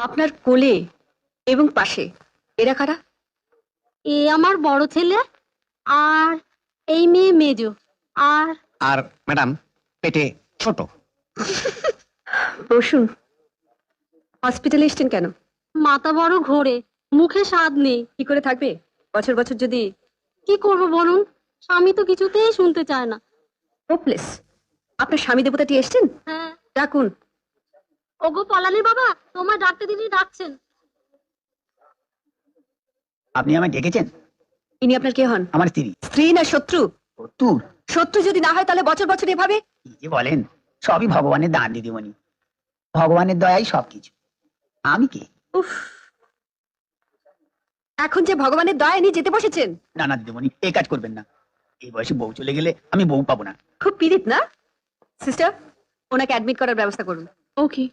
আপনার কোলে এবং পাশে এরা কারা? এ আমার বড় ছেলে, আর এই মেয়ে মেজো, আর আর ম্যাডাম পেটে ছোট। বসুন। হসপিটালে এসছেন কেন? মাথা বড় ঘোরে, মুখে স্বাদ নেই। কি করে থাকবে বছর বছর যদি? কি করব বলুন, স্বামী তো কিছুতেই শুনতে চায় না। হোপলেস। আপনার স্বামী দেবতাটি এসছেন? হ্যাঁ। ডাকুন। ওগো পলানি বাবা, তোমার ডাকতে দিদি ডাকছেন। আপনি আমায় ডেকেছেন? ইনি আপনার কে হন? আমার স্ত্রী। স্ত্রী না শত্রু? তোর শত্রু যদি না হয় তাহলে বছর বছর এভাবে? কি যে বলেন, সবই ভগবানের দান দিদিমণি, ভগবানের দয়াই সবকিছু। আমি কে? উফ, এখন যে ভগবানের দয়া নিয়ে যেতে বসেছেন। না না দিদিমণি, এই কাজ করবেন না। এই বয়সে বউ চলে গেলে আমি বউ পাবো না। খুব পীড়িত না? সিস্টার, ওনাকে অ্যাডমিট করার ব্যবস্থা করুন। ওকে।